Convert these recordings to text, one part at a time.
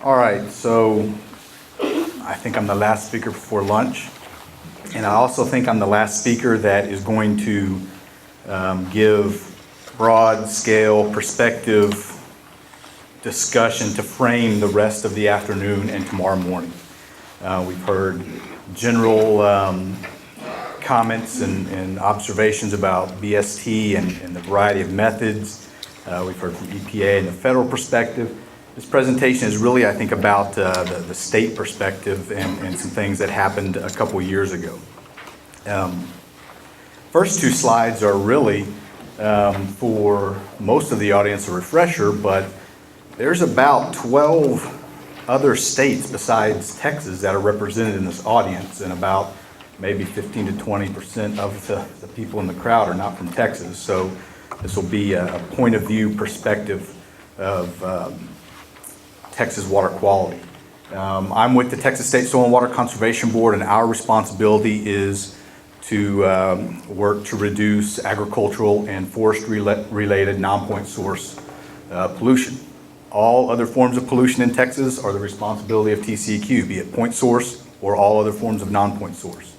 All right, so I think I'm the last speaker before lunch, and I also think I'm the last speaker that is going to give broad-scale perspective discussion to frame the rest of the afternoon and tomorrow morning. We've heard general comments and observations about BST and the variety of methods. We've heard from EPA and the federal perspective. This presentation is really, I think, about the state perspective and some things that happened a couple years ago. First two slides are really, for most of the audience, a refresher, but there's about 12 other states besides Texas that are represented in this audience, and about maybe 15 to 20% of the people in the crowd are not from Texas. So this will be a point of view perspective of Texas water quality. I'm with the Texas State Soil and Water Conservation Board, and our responsibility is to work to reduce agricultural and forestry-related non-point source pollution. All other forms of pollution in Texas are the responsibility of TCEO, be it point source or all other forms of non-point source.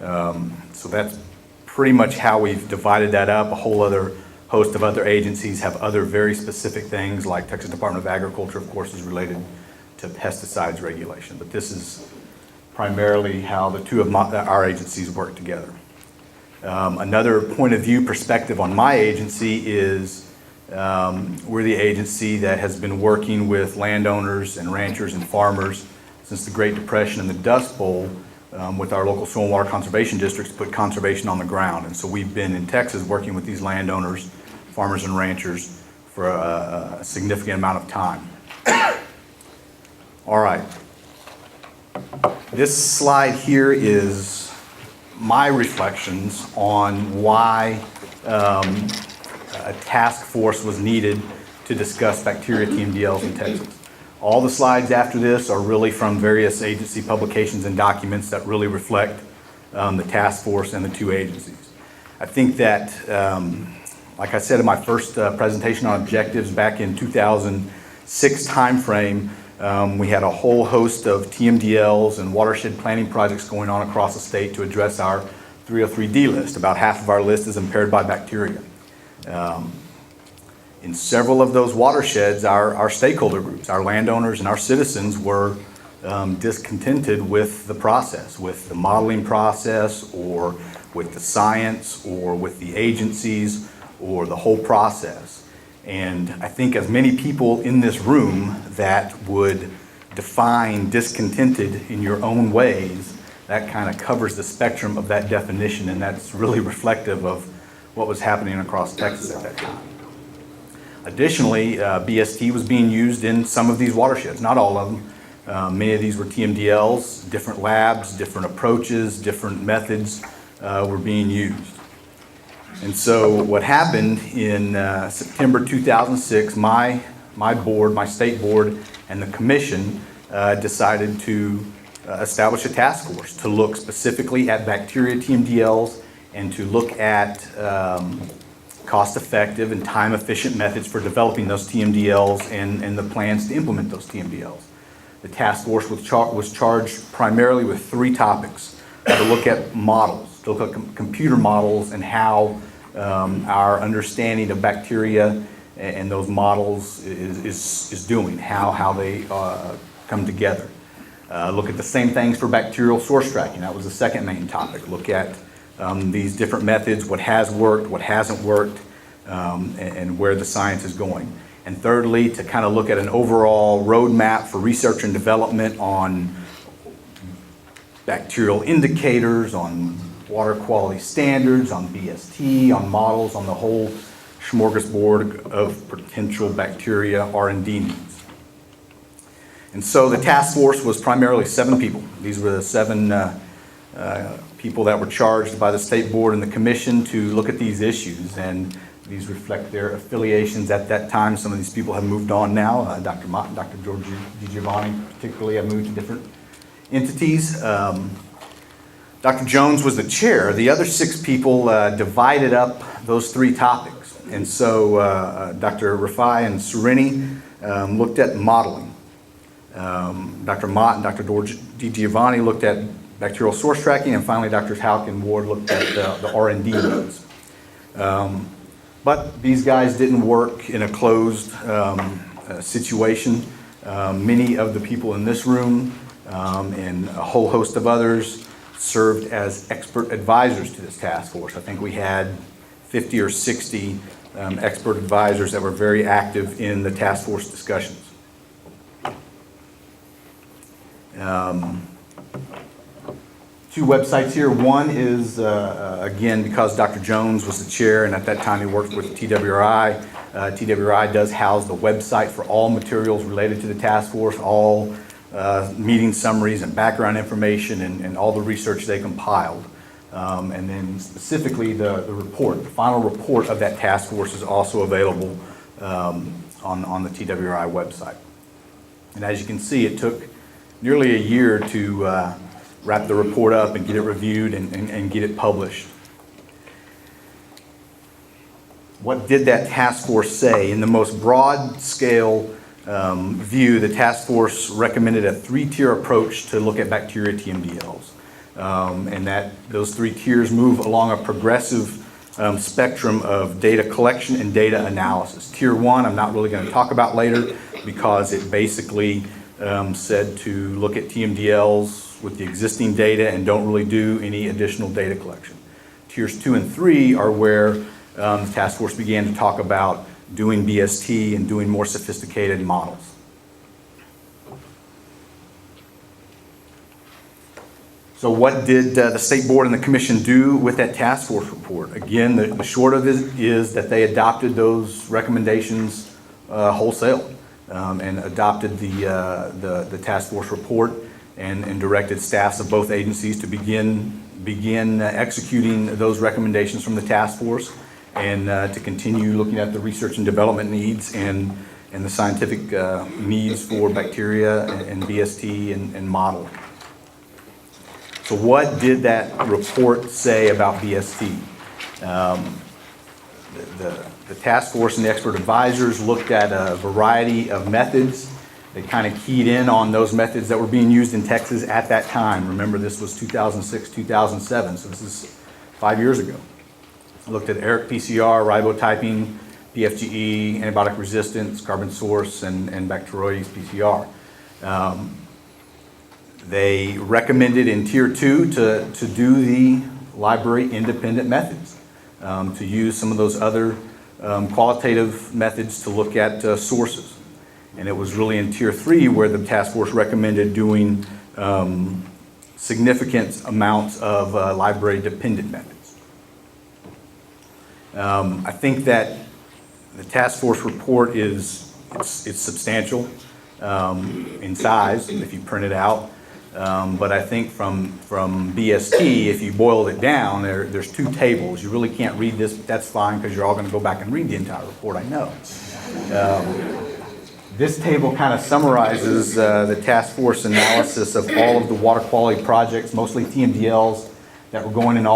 So that's pretty much how we've divided that up. A whole other host of other agencies have other very specific things, like Texas Department of Agriculture, of course, is related to pesticides regulation. But this is primarily how the two of our agencies work together. Another point of view perspective on my agency is we're the agency that has been working with landowners and ranchers and farmers since the Great Depression and the Dust Bowl with our local soil and water conservation districts to put conservation on the ground. And so we've been in Texas working with these landowners, farmers and ranchers for a significant amount of time. All right. This slide here is my reflections on why a task force was needed to discuss bacteria TMDLs in Texas. All the slides after this are really from various agency publications and documents that really reflect the task force and the two agencies. I think that, like I said in my first presentation on objectives back in 2006 timeframe, we had a whole host of TMDLs and watershed planning projects going on across the state to address our 303D list. About half of our list is impaired by bacteria. In several of those watersheds, our stakeholder groups, our landowners and our citizens were discontented with the process, with the modeling process, or with the science, or with the agencies, or the whole process. And I think as many people in this room that would define discontented in your own ways, that kind of covers the spectrum of that definition, and that's really reflective of what was happening across Texas at that time. Additionally, BST was being used in some of these watersheds, not all of them. Many of these were TMDLs, different labs, different approaches, different methods were being used. And so what happened in September 2006, my board, my state board, and the commission decided to establish a task force to look specifically at bacteria TMDLs and to look at cost-effective and time-efficient methods for developing those TMDLs and the plans to implement those TMDLs. The task force was charged primarily with three topics: to look at models, to look at computer models and how our understanding of bacteria and those models is doing, how they come together. Look at the same things for bacterial source tracking. That was the second main topic. Look at these different methods, what has worked, what hasn't worked, and where the science is going. And thirdly, to kind of look at an overall roadmap for research and development on bacterial indicators, on water quality standards, on BST, on models, on the whole smorgasbord of potential bacteria R&D needs. And so the task force was primarily 7 people. These were the 7 people that were charged by the state board and the commission to look at these issues, and these reflect their affiliations at that time. Some of these people have moved on now. Dr. Mott and Dr. George DiGiovanni particularly have moved to different entities. Dr. Jones was the chair. The other 6 people divided up those 3 topics. And so Dr. Rafai and Serini looked at modeling. Dr. Mott and Dr. DiGiovanni looked at bacterial source tracking, and finally Dr. Houck and Ward looked at the R&D nodes. But these guys didn't work in a closed situation. Many of the people in this room and a whole host of others served as expert advisors to this task force. I think we had 50 or 60 expert advisors that were very active in the task force discussions. Two websites here. One is, again, because Dr. Jones was the chair and at that time he worked with TWRI. TWRI does house the website for all materials related to the task force, all meeting summaries and background information and all the research they compiled. And then specifically the report, the final report of that task force is also available on the TWRI website. And as you can see, it took nearly a year to wrap the report up and get it reviewed and get it published. What did that task force say? In the most broad scale view, the task force recommended a 3-tier approach to look at bacteria TMDLs. And that those 3 tiers move along a progressive spectrum of data collection and data analysis. Tier 1, I'm not really going to talk about later because it basically said to look at TMDLs with the existing data and don't really do any additional data collection. Tiers 2 and 3 are where the task force began to talk about doing BST and doing more sophisticated models. So what did the State Board and the Commission do with that task force report? Again, the short of it is that they adopted those recommendations wholesale and adopted the task force report and directed staffs of both agencies to begin executing those recommendations from the task force and to continue looking at the research and development needs and the scientific needs for bacteria and BST and model. So what did that report say about BST? The task force and the expert advisors looked at a variety of methods. They kind of keyed in on those methods that were being used in Texas at that time. Remember, this was 2006, 2007, so this is 5 years ago. I looked at ERIC PCR, ribotyping, PFGE, antibiotic resistance, carbon source, and Bacteroides PCR. They recommended in Tier 2 to do the library independent methods, to use some of those other qualitative methods to look at sources. And it was really in Tier 3 where the task force recommended doing significant amounts of library dependent methods. I think that the task force report it's substantial in size if you print it out. But I think from BST, if you boiled it down, there's 2 tables. You really can't read this, but that's fine because you're all going to go back and read the entire report, I know. This table kind of summarizes the task force analysis of all of the water quality projects, mostly TMDLs, that were going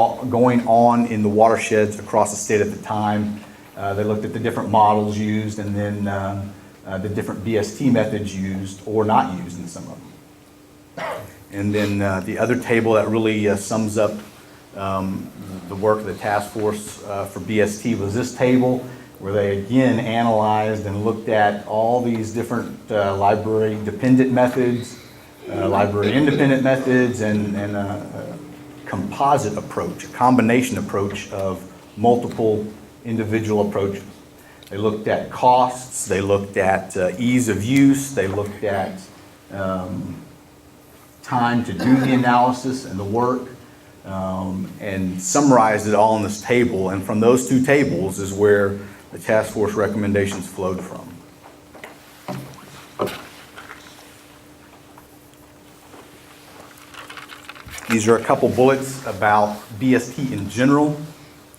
on in the watersheds across the state at the time. They looked at the different models used and then the different BST methods used or not used in some of them. And then the other table that really sums up the work of the task force for BST was this table, where they again analyzed and looked at all these different library dependent methods, library independent methods, and a composite approach, a combination approach of multiple individual approaches. They looked at costs, they looked at ease of use, they looked at time to do the analysis and the work, and summarized it all in this table. And from those 2 tables is where the task force recommendations flowed from. These are a couple bullets about BST in general.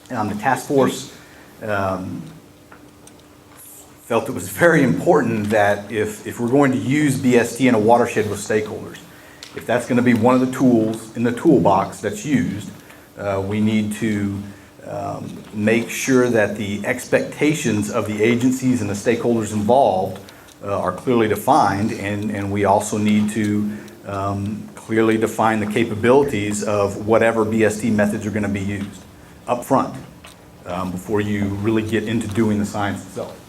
The task force felt it was very important that if we're going to use BST in a watershed with stakeholders, if that's going to be one of the tools in the toolbox that's used, we need to make sure that the expectations of the agencies and the stakeholders involved are clearly defined, and we also need to clearly define the capabilities of whatever BST methods are going to be used up front before you really get into doing the science itself.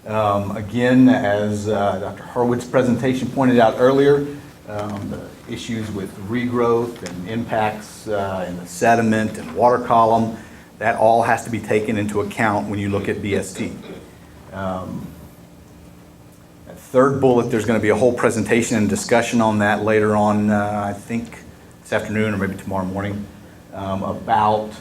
Again, as Dr. Harwood's presentation pointed out earlier, the issues with regrowth and impacts in the sediment and water column, that all has to be taken into account when you look at BST. That third bullet, there's going to be a whole presentation and discussion on that later on, I think this afternoon or maybe tomorrow morning, about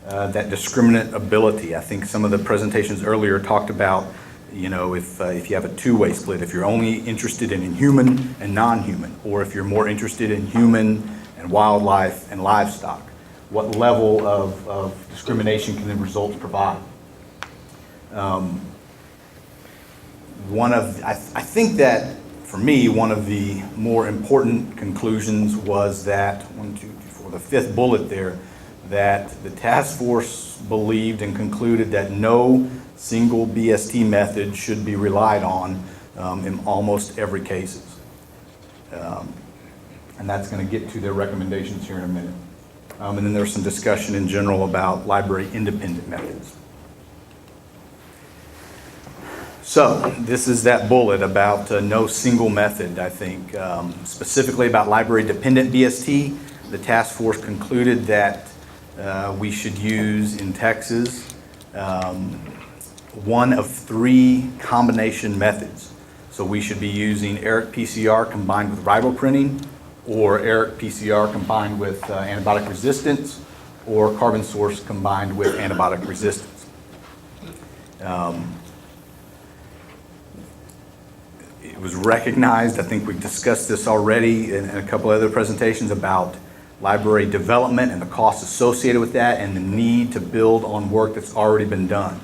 that discriminant ability. I think some of the presentations earlier talked about, you know, if you have a two-way split, if you're only interested in human and non-human, or if you're more interested in human and wildlife and livestock, what level of discrimination can the results provide? I think that, for me, one of the more important conclusions was that, the fifth bullet there, that the task force believed and concluded that no single BST method should be relied on in almost every cases. And that's going to get to their recommendations here in a minute. And then there's some discussion in general about library independent methods. So this is that bullet about no single method, I think. Specifically about library dependent BST, the task force concluded that we should use in Texas one of three combination methods. So we should be using ERIC PCR combined with riboprinting, or ERIC PCR combined with antibiotic resistance, or carbon source combined with antibiotic resistance. It was recognized, I think we discussed this already in a couple other presentations, about library development and the costs associated with that, and the need to build on work that's already been done.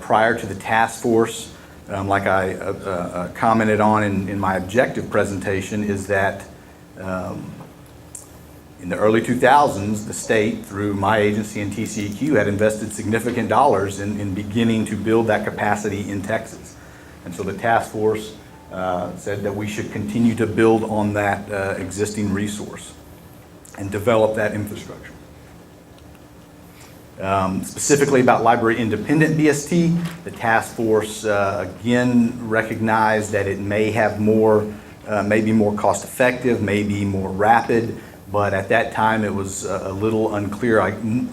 Prior to the task force, like I commented on in my objective presentation, is that in the early 2000s, the state, through my agency and TCEO, had invested significant dollars in beginning to build that capacity in Texas. And so the task force said that we should continue to build on that existing resource and develop that infrastructure. Specifically about library independent BST, the task force again recognized that it may have more, may be more cost effective, may be more rapid, but at that time it was a little unclear,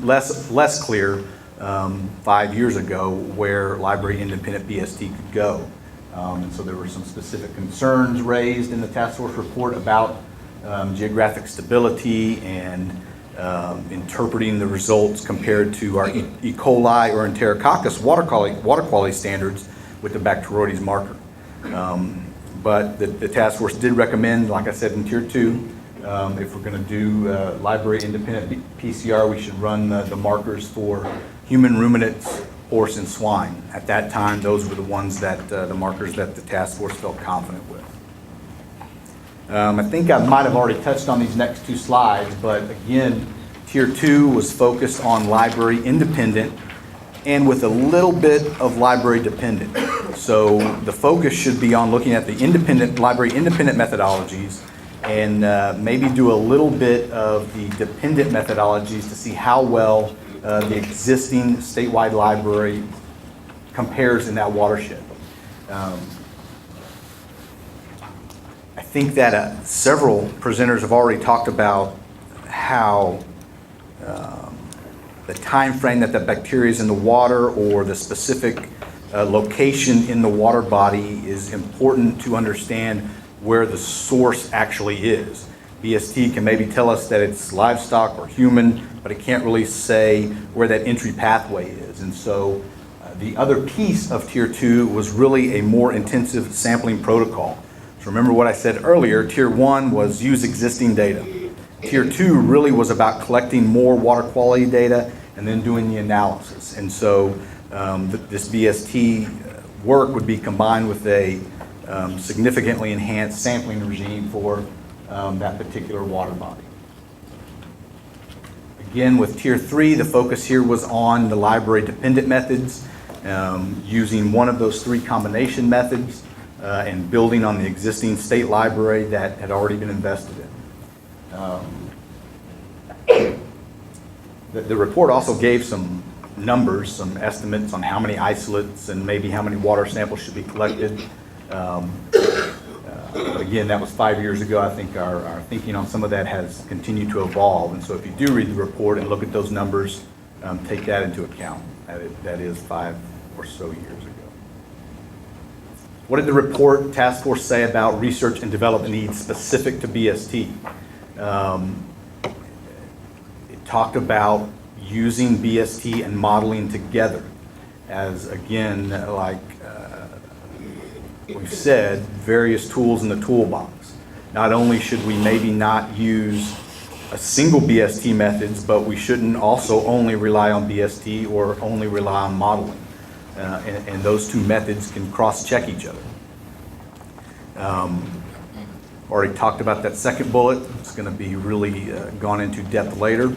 less clear 5 years ago where library independent BST could go. And so there were some specific concerns raised in the task force report about geographic stability and interpreting the results compared to our E. coli or Enterococcus water quality standards with the Bacteroides marker. But the task force did recommend, like I said, in Tier 2, if we're going to do library independent PCR, we should run the markers for human ruminants, horse, and swine. At that time, those were the ones that, the markers that the task force felt confident with. I think I might have already touched on these next two slides, but again, Tier 2 was focused on library independent and with a little bit of library dependent. So the focus should be on looking at the library independent methodologies and maybe do a little bit of the dependent methodologies to see how well the existing statewide library compares in that watershed. I think that several presenters have already talked about how the time frame that the bacteria is in the water or the specific location in the water body is important to understand where the source actually is. BST can maybe tell us that it's livestock or human, but it can't really say where that entry pathway is. And so the other piece of Tier 2 was really a more intensive sampling protocol. So remember what I said earlier, Tier 1 was use existing data. Tier 2 really was about collecting more water quality data and then doing the analysis. And so this BST work would be combined with a significantly enhanced sampling regime for that particular water body. Again, with Tier 3, the focus here was on the library dependent methods, using one of those three combination methods. and building on the existing state library that had already been invested in. The report also gave some numbers, some estimates on how many isolates and maybe how many water samples should be collected. But again, that was 5 years ago. I think our thinking on some of that has continued to evolve. And so if you do read the report and look at those numbers, take that into account. That is 5 or so years ago. What did the report task force say about research and development needs specific to BST? It talked about using BST and modeling together as, again, like we've said, various tools in the toolbox. Not only should we maybe not use a single BST methods, but we shouldn't also only rely on BST or only rely on modeling. And those two methods can cross-check each other. Already talked about that second bullet. It's going to be really gone into depth later.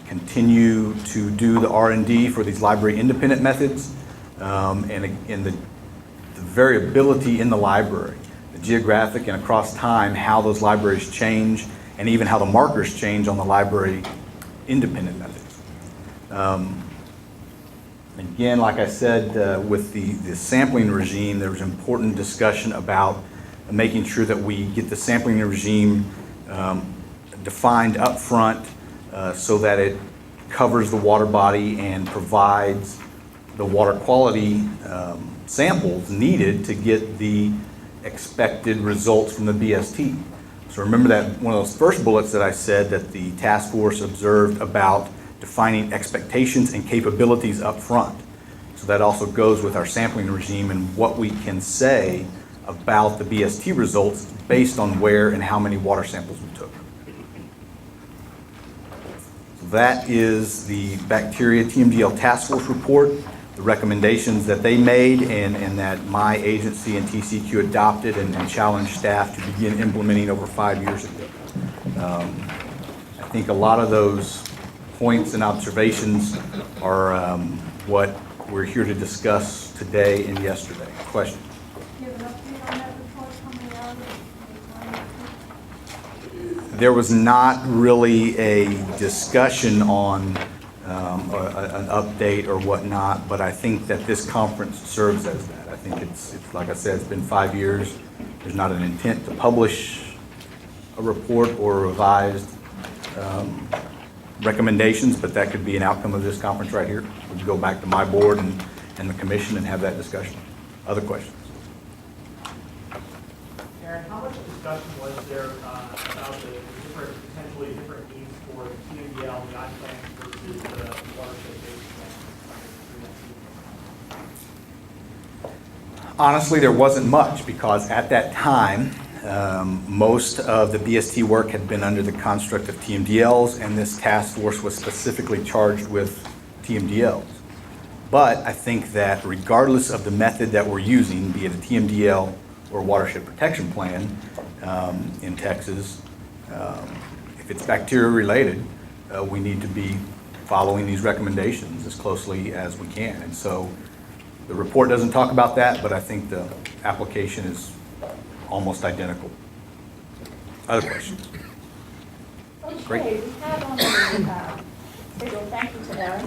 Continue to do the R&D for these library independent methods, and in the variability in the library, the geographic and across time, how those libraries change, and even how the markers change on the library independent methods. Again, like I said, with the sampling regime, there was important discussion about making sure that we get the sampling regime defined up front so that it covers the water body and provides the water quality samples needed to get the expected results from the BST. So remember that one of those first bullets that I said that the task force observed about defining expectations and capabilities up front. So that also goes with our sampling regime and what we can say about the BST results based on where and how many water samples we took. So that is the bacteria TMDL task force report, the recommendations that they made and that my agency and TCEO adopted and challenged staff to begin implementing over 5 years ago. I think a lot of those points and observations are what we're here to discuss today and yesterday. Question? Do you have an update on that report coming out? There was not really a discussion on an update or whatnot, but I think that this conference serves as that. I think it's like I said, it's been 5 years. There's not an intent to publish a report or revised recommendations, but that could be an outcome of this conference right here. We can go back to my board and the commission and have that discussion. Other questions? Aaron, how much discussion was there about the different, potentially different needs for the TMDL guide plans versus the watershed-based plans? Honestly, there wasn't much because at that time, most of the BST work had been under the construct of TMDLs, and this task force was specifically charged with TMDLs. But I think that regardless of the method that we're using, be it a TMDL or watershed protection plan in Texas, if it's bacteria related, we need to be following these recommendations as closely as we can. And so the report doesn't talk about that, but I think the application is almost identical. Other questions? Okay, Great. we have on the schedule, thank you to Aaron.